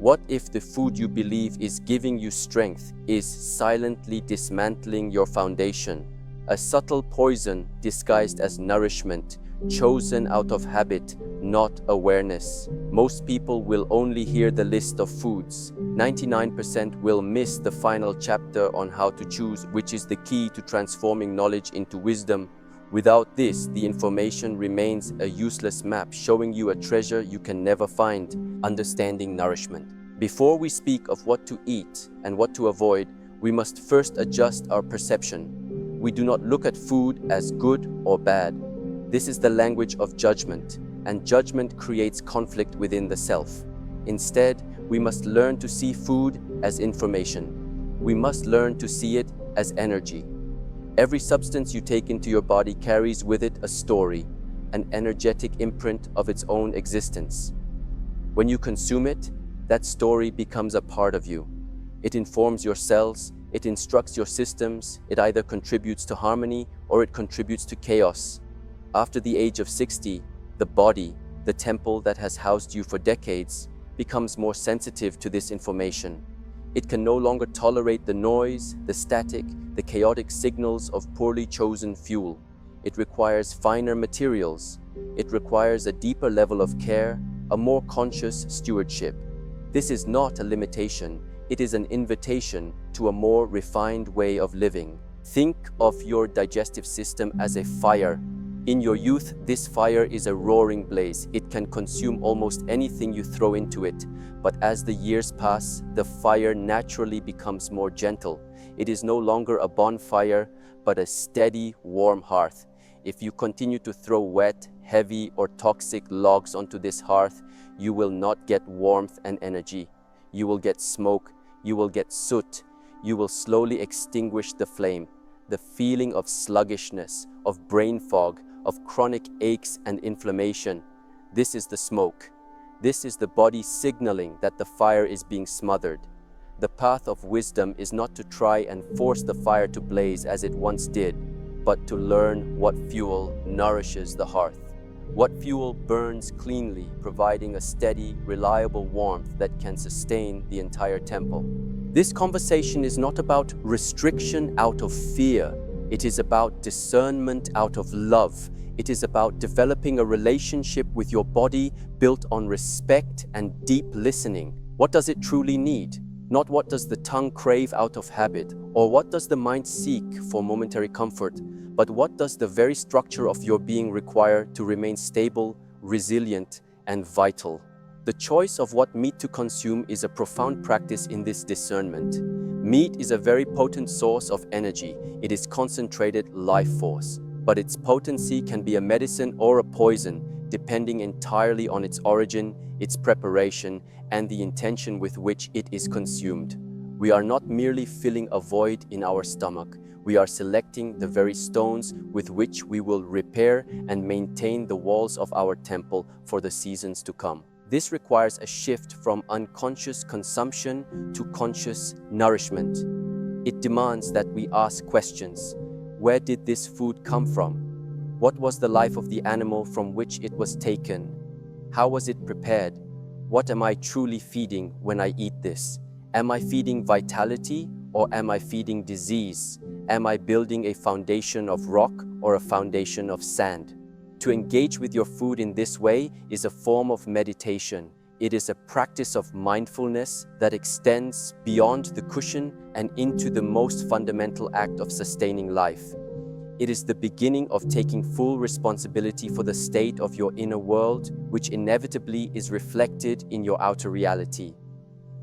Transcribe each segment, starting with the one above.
What if the food you believe is giving you strength is silently dismantling your foundation? A subtle poison disguised as nourishment, chosen out of habit, not awareness. Most people will only hear the list of foods. 99% will miss the final chapter on how to choose, which is the key to transforming knowledge into wisdom. Without this, the information remains a useless map showing you a treasure you can never find. Understanding nourishment. Before we speak of what to eat and what to avoid, we must first adjust our perception. We do not look at food as good or bad. This is the language of judgment, and judgment creates conflict within the self. Instead, we must learn to see food as information. We must learn to see it as energy. Every substance you take into your body carries with it a story, an energetic imprint of its own existence. When you consume it, that story becomes a part of you. It informs your cells, it instructs your systems, it either contributes to harmony or it contributes to chaos. After the age of 60, the body, the temple that has housed you for decades, becomes more sensitive to this information. It can no longer tolerate the noise, the static, the chaotic signals of poorly chosen fuel. It requires finer materials. It requires a deeper level of care, a more conscious stewardship. This is not a limitation, it is an invitation to a more refined way of living. Think of your digestive system as a fire. In your youth, this fire is a roaring blaze. It can consume almost anything you throw into it. But as the years pass, the fire naturally becomes more gentle. It is no longer a bonfire, but a steady, warm hearth. If you continue to throw wet, heavy, or toxic logs onto this hearth, you will not get warmth and energy. You will get smoke, you will get soot, you will slowly extinguish the flame. The feeling of sluggishness, of brain fog, of chronic aches and inflammation. This is the smoke. This is the body signaling that the fire is being smothered. The path of wisdom is not to try and force the fire to blaze as it once did, but to learn what fuel nourishes the hearth. What fuel burns cleanly, providing a steady, reliable warmth that can sustain the entire temple. This conversation is not about restriction out of fear. It is about discernment out of love. It is about developing a relationship with your body built on respect and deep listening. What does it truly need? Not what does the tongue crave out of habit, or what does the mind seek for momentary comfort, but what does the very structure of your being require to remain stable, resilient, and vital? The choice of what meat to consume is a profound practice in this discernment. Meat is a very potent source of energy. It is concentrated life force. But its potency can be a medicine or a poison, depending entirely on its origin, its preparation, and the intention with which it is consumed. We are not merely filling a void in our stomach. We are selecting the very stones with which we will repair and maintain the walls of our temple for the seasons to come. This requires a shift from unconscious consumption to conscious nourishment. It demands that we ask questions. Where did this food come from? What was the life of the animal from which it was taken? How was it prepared? What am I truly feeding when I eat this? Am I feeding vitality or am I feeding disease? Am I building a foundation of rock or a foundation of sand? To engage with your food in this way is a form of meditation. It is a practice of mindfulness that extends beyond the cushion and into the most fundamental act of sustaining life. It is the beginning of taking full responsibility for the state of your inner world, which inevitably is reflected in your outer reality.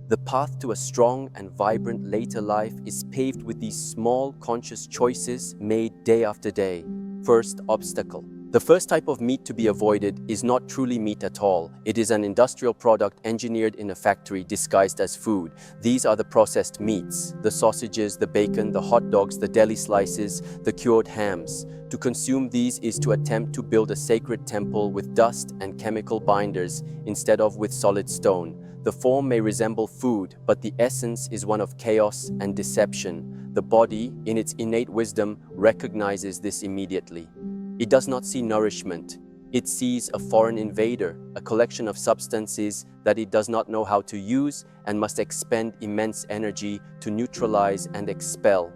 The path to a strong and vibrant later life is paved with these small, conscious choices made day after day. First obstacle. The first type of meat to be avoided is not truly meat at all. It is an industrial product engineered in a factory disguised as food. These are the processed meats, the sausages, the bacon, the hot dogs, the deli slices, the cured hams. To consume these is to attempt to build a sacred temple with dust and chemical binders instead of with solid stone. The form may resemble food, but the essence is one of chaos and deception. The body, in its innate wisdom, recognizes this immediately. It does not see nourishment. It sees a foreign invader, a collection of substances that it does not know how to use and must expend immense energy to neutralize and expel.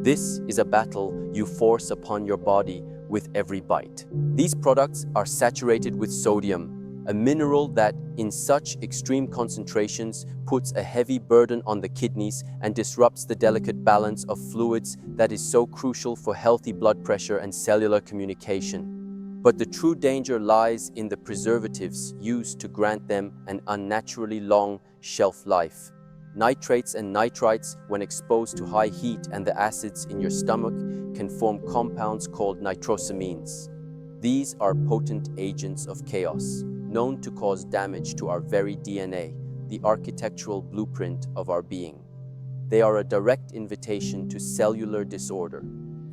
This is a battle you force upon your body with every bite. These products are saturated with sodium, a mineral that, in such extreme concentrations, puts a heavy burden on the kidneys and disrupts the delicate balance of fluids that is so crucial for healthy blood pressure and cellular communication. But the true danger lies in the preservatives used to grant them an unnaturally long shelf life. Nitrates and nitrites, when exposed to high heat and the acids in your stomach, can form compounds called nitrosamines. These are potent agents of chaos, known to cause damage to our very DNA, the architectural blueprint of our being. They are a direct invitation to cellular disorder.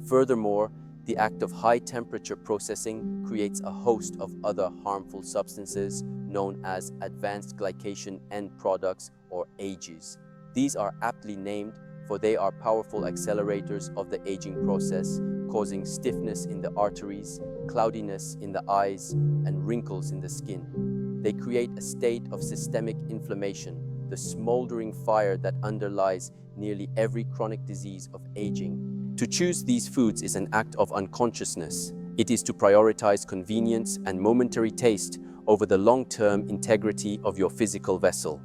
Furthermore, the act of high-temperature processing creates a host of other harmful substances known as advanced glycation end products, or AGEs. These are aptly named for they are powerful accelerators of the aging process, causing stiffness in the arteries, cloudiness in the eyes, and wrinkles in the skin. They create a state of systemic inflammation, the smoldering fire that underlies nearly every chronic disease of aging. To choose these foods is an act of unconsciousness. It is to prioritize convenience and momentary taste over the long-term integrity of your physical vessel.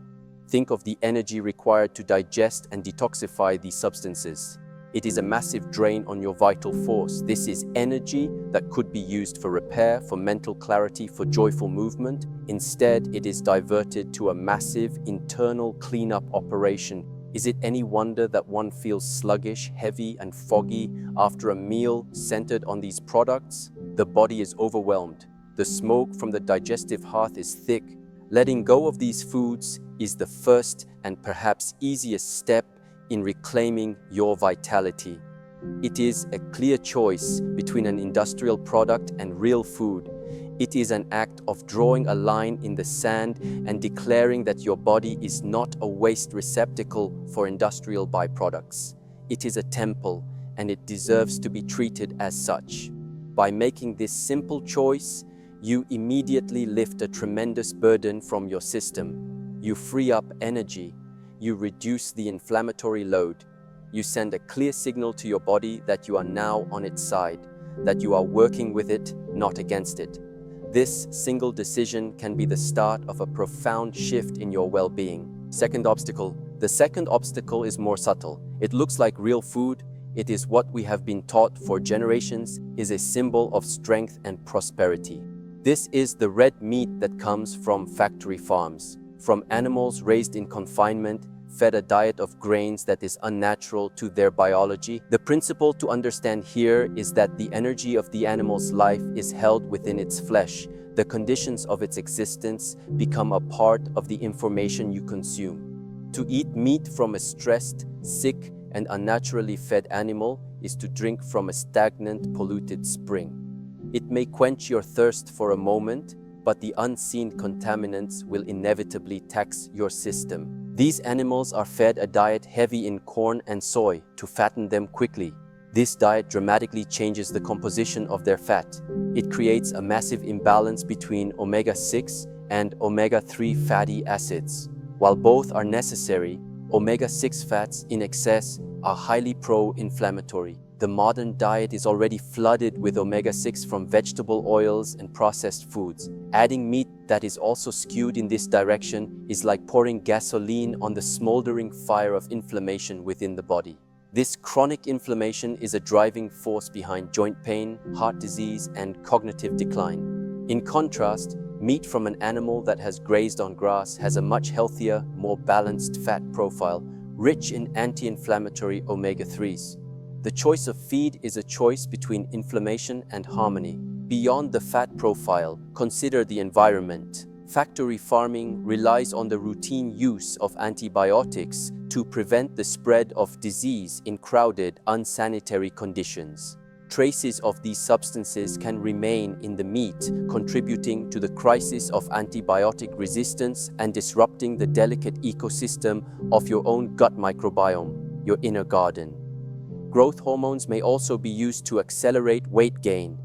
Think of the energy required to digest and detoxify these substances. It is a massive drain on your vital force. This is energy that could be used for repair, for mental clarity, for joyful movement. Instead, it is diverted to a massive internal cleanup operation. Is it any wonder that one feels sluggish, heavy, and foggy after a meal centered on these products? The body is overwhelmed. The smoke from the digestive hearth is thick. Letting go of these foods is the first and perhaps easiest step in reclaiming your vitality. It is a clear choice between an industrial product and real food. It is an act of drawing a line in the sand and declaring that your body is not a waste receptacle for industrial byproducts. It is a temple, and it deserves to be treated as such. By making this simple choice, you immediately lift a tremendous burden from your system. You free up energy. You reduce the inflammatory load. You send a clear signal to your body that you are now on its side, that you are working with it, not against it. This single decision can be the start of a profound shift in your well-being. Second obstacle. The second obstacle is more subtle. It looks like real food. It is what we have been taught for generations is a symbol of strength and prosperity. This is the red meat that comes from factory farms, from animals raised in confinement, fed a diet of grains that is unnatural to their biology. The principle to understand here is that the energy of the animal's life is held within its flesh. The conditions of its existence become a part of the information you consume. To eat meat from a stressed, sick, and unnaturally fed animal is to drink from a stagnant, polluted spring. It may quench your thirst for a moment, but the unseen contaminants will inevitably tax your system. These animals are fed a diet heavy in corn and soy to fatten them quickly. This diet dramatically changes the composition of their fat. It creates a massive imbalance between omega-6 and omega-3 fatty acids. While both are necessary, omega-6 fats in excess are highly pro-inflammatory. The modern diet is already flooded with omega-6 from vegetable oils and processed foods. Adding meat that is also skewed in this direction is like pouring gasoline on the smoldering fire of inflammation within the body. This chronic inflammation is a driving force behind joint pain, heart disease, and cognitive decline. In contrast, meat from an animal that has grazed on grass has a much healthier, more balanced fat profile, rich in anti-inflammatory omega-3s. The choice of feed is a choice between inflammation and harmony. Beyond the fat profile, consider the environment. Factory farming relies on the routine use of antibiotics to prevent the spread of disease in crowded, unsanitary conditions. Traces of these substances can remain in the meat, contributing to the crisis of antibiotic resistance and disrupting the delicate ecosystem of your own gut microbiome, your inner garden. Growth hormones may also be used to accelerate weight gain.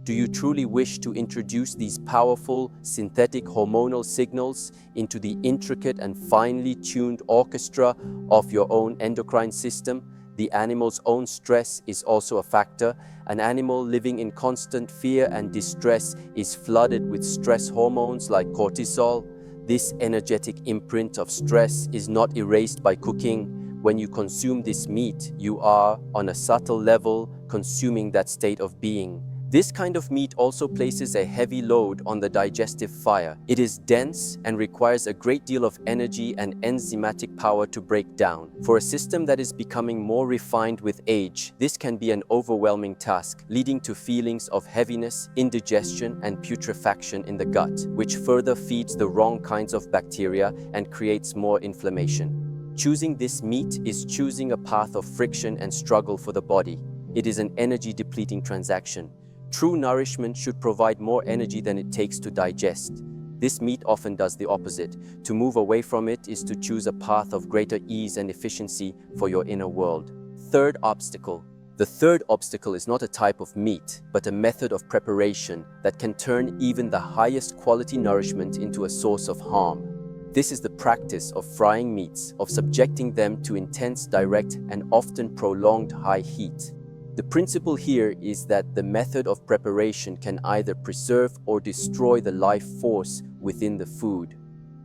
Do you truly wish to introduce these powerful synthetic hormonal signals into the intricate and finely tuned orchestra of your own endocrine system? The animal's own stress is also a factor. An animal living in constant fear and distress is flooded with stress hormones like cortisol. This energetic imprint of stress is not erased by cooking. When you consume this meat, you are, on a subtle level, consuming that state of being. This kind of meat also places a heavy load on the digestive fire. It is dense and requires a great deal of energy and enzymatic power to break down. For a system that is becoming more refined with age, this can be an overwhelming task, leading to feelings of heaviness, indigestion, and putrefaction in the gut, which further feeds the wrong kinds of bacteria and creates more inflammation. Choosing this meat is choosing a path of friction and struggle for the body. It is an energy-depleting transaction. True nourishment should provide more energy than it takes to digest. This meat often does the opposite. To move away from it is to choose a path of greater ease and efficiency for your inner world. Third obstacle. The third obstacle is not a type of meat, but a method of preparation that can turn even the highest quality nourishment into a source of harm. This is the practice of frying meats, of subjecting them to intense, direct, and often prolonged high heat. The principle here is that the method of preparation can either preserve or destroy the life force within the food.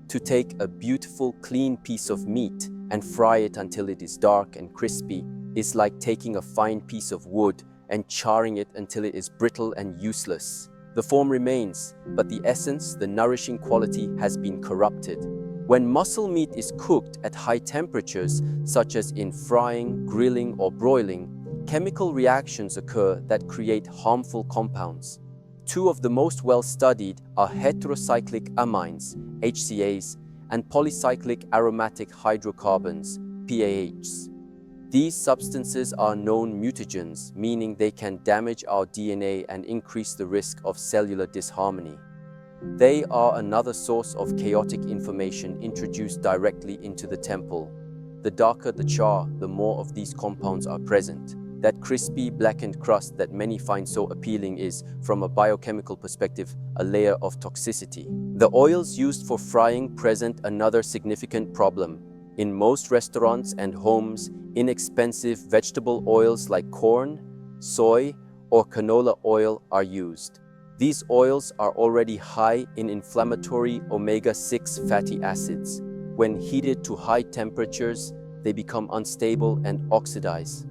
To take a beautiful, clean piece of meat and fry it until it is dark and crispy is like taking a fine piece of wood and charring it until it is brittle and useless. The form remains, but the essence, the nourishing quality, has been corrupted. When muscle meat is cooked at high temperatures, such as in frying, grilling, or broiling, chemical reactions occur that create harmful compounds. Two of the most well-studied are heterocyclic amines, HCAs, and polycyclic aromatic hydrocarbons, PAHs. These substances are known mutagens, meaning they can damage our DNA and increase the risk of cellular disharmony. They are another source of chaotic information introduced directly into the temple. The darker the char, the more of these compounds are present. That crispy, blackened crust that many find so appealing is, from a biochemical perspective, a layer of toxicity. The oils used for frying present another significant problem. In most restaurants and homes, inexpensive vegetable oils like corn, soy, or canola oil are used. These oils are already high in inflammatory omega-6 fatty acids. When heated to high temperatures, they become unstable and oxidize.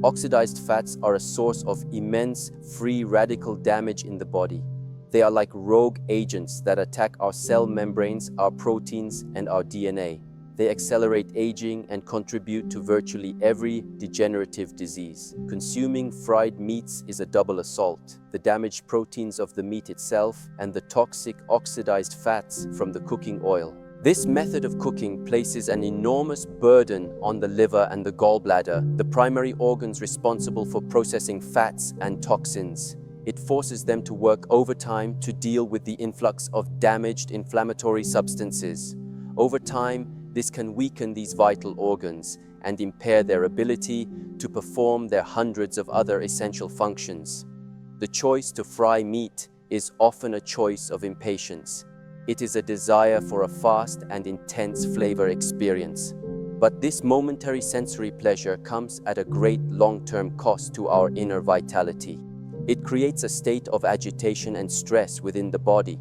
Oxidized fats are a source of immense free radical damage in the body. They are like rogue agents that attack our cell membranes, our proteins, and our DNA. They accelerate aging and contribute to virtually every degenerative disease. Consuming fried meats is a double assault. The damaged proteins of the meat itself and the toxic oxidized fats from the cooking oil. This method of cooking places an enormous burden on the liver and the gallbladder, the primary organs responsible for processing fats and toxins. It forces them to work overtime to deal with the influx of damaged inflammatory substances. Over time, this can weaken these vital organs and impair their ability to perform their hundreds of other essential functions. The choice to fry meat is often a choice of impatience. It is a desire for a fast and intense flavor experience. But this momentary sensory pleasure comes at a great long-term cost to our inner vitality. It creates a state of agitation and stress within the body.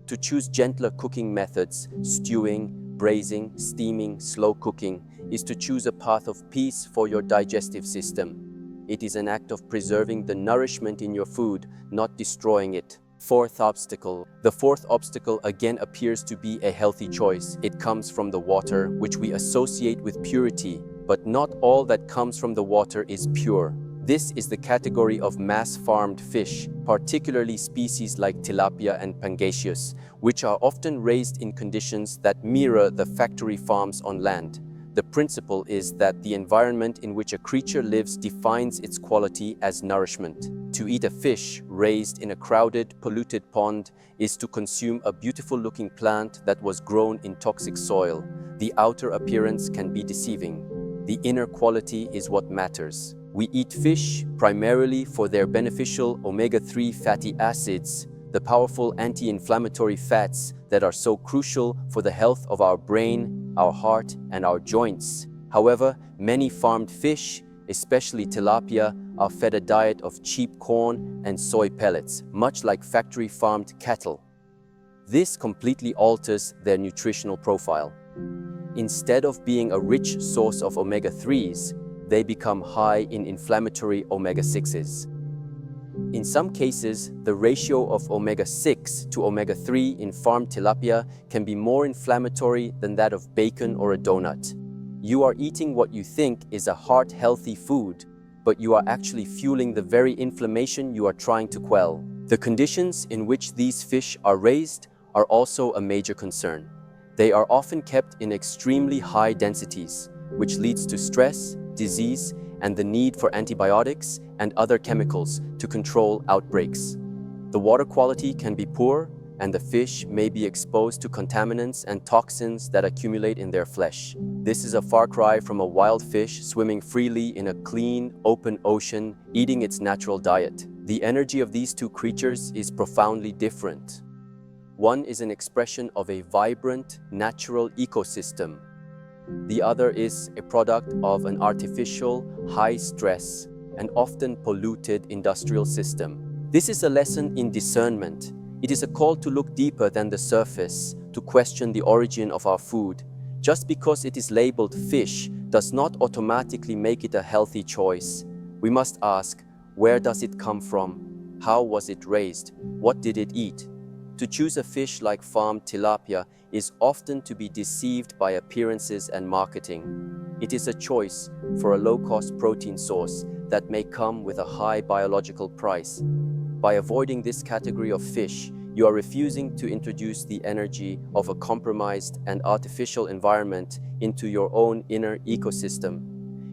To choose gentler cooking methods, stewing, braising, steaming, slow cooking, is to choose a path of peace for your digestive system. It is an act of preserving the nourishment in your food, not destroying it. Fourth obstacle. The fourth obstacle again appears to be a healthy choice. It comes from the water, which we associate with purity, but not all that comes from the water is pure. This is the category of mass-farmed fish, particularly species like tilapia and pangasius, which are often raised in conditions that mirror the factory farms on land. The principle is that the environment in which a creature lives defines its quality as nourishment. To eat a fish raised in a crowded, polluted pond is to consume a beautiful-looking plant that was grown in toxic soil. The outer appearance can be deceiving. The inner quality is what matters. We eat fish primarily for their beneficial omega-3 fatty acids, the powerful anti-inflammatory fats that are so crucial for the health of our brain, our heart, and our joints. However, many farmed fish, especially tilapia, are fed a diet of cheap corn and soy pellets, much like factory-farmed cattle. This completely alters their nutritional profile. Instead of being a rich source of omega-3s, they become high in inflammatory omega-6s. In some cases, the ratio of omega-6 to omega-3 in farmed tilapia can be more inflammatory than that of bacon or a donut. You are eating what you think is a heart-healthy food, but you are actually fueling the very inflammation you are trying to quell. The conditions in which these fish are raised are also a major concern. They are often kept in extremely high densities, which leads to stress, disease, and the need for antibiotics and other chemicals to control outbreaks. The water quality can be poor, and the fish may be exposed to contaminants and toxins that accumulate in their flesh. This is a far cry from a wild fish swimming freely in a clean, open ocean, eating its natural diet. The energy of these two creatures is profoundly different. One is an expression of a vibrant, natural ecosystem. The other is a product of an artificial, high-stress, and often polluted industrial system. This is a lesson in discernment. It is a call to look deeper than the surface, to question the origin of our food. Just because it is labeled fish does not automatically make it a healthy choice. We must ask, where does it come from? How was it raised? What did it eat? To choose a fish like farmed tilapia is often to be deceived by appearances and marketing. It is a choice for a low-cost protein source that may come with a high biological price. By avoiding this category of fish, you are refusing to introduce the energy of a compromised and artificial environment into your own inner ecosystem.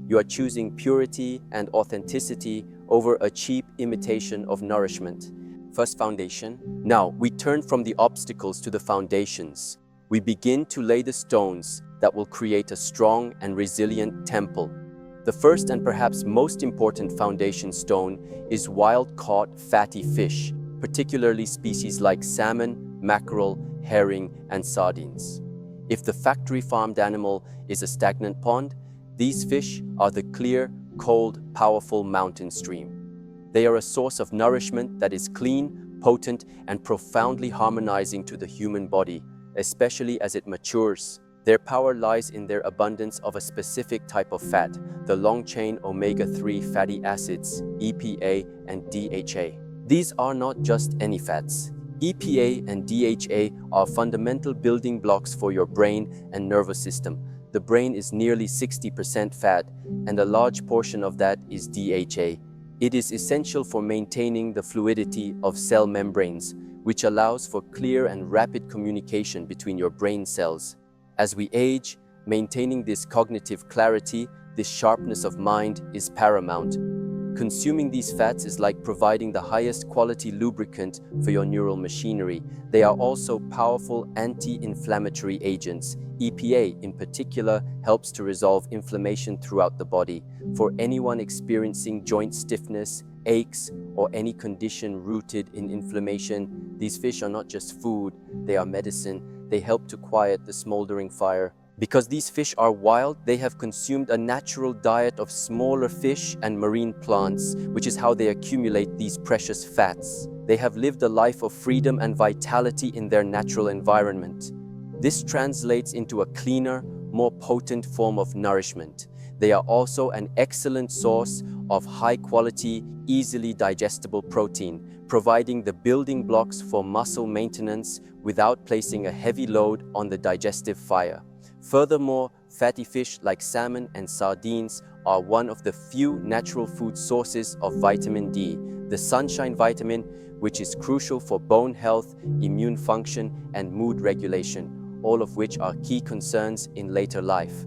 You are choosing purity and authenticity over a cheap imitation of nourishment. First, foundation. Now, we turn from the obstacles to the foundations. We begin to lay the stones that will create a strong and resilient temple. The first and perhaps most important foundation stone is wild-caught fatty fish, particularly species like salmon, mackerel, herring, and sardines. If the factory-farmed animal is a stagnant pond, these fish are the clear, cold, powerful mountain stream. They are a source of nourishment that is clean, potent, and profoundly harmonizing to the human body, especially as it matures. Their power lies in their abundance of a specific type of fat, the long-chain omega-3 fatty acids, EPA and DHA. These are not just any fats. EPA and DHA are fundamental building blocks for your brain and nervous system. The brain is nearly 60% fat, and a large portion of that is DHA. It is essential for maintaining the fluidity of cell membranes, which allows for clear and rapid communication between your brain cells. As we age, maintaining this cognitive clarity, this sharpness of mind, is paramount. Consuming these fats is like providing the highest quality lubricant for your neural machinery. They are also powerful anti-inflammatory agents. EPA, in particular, helps to resolve inflammation throughout the body. For anyone experiencing joint stiffness, aches, or any condition rooted in inflammation, these fish are not just food, they are medicine. They help to quiet the smoldering fire. Because these fish are wild, they have consumed a natural diet of smaller fish and marine plants, which is how they accumulate these precious fats. They have lived a life of freedom and vitality in their natural environment. This translates into a cleaner, more potent form of nourishment. They are also an excellent source of high-quality, easily digestible protein, providing the building blocks for muscle maintenance without placing a heavy load on the digestive fire. Furthermore, fatty fish like salmon and sardines are one of the few natural food sources of vitamin D, the sunshine vitamin, which is crucial for bone health, immune function, and mood regulation, all of which are key concerns in later life.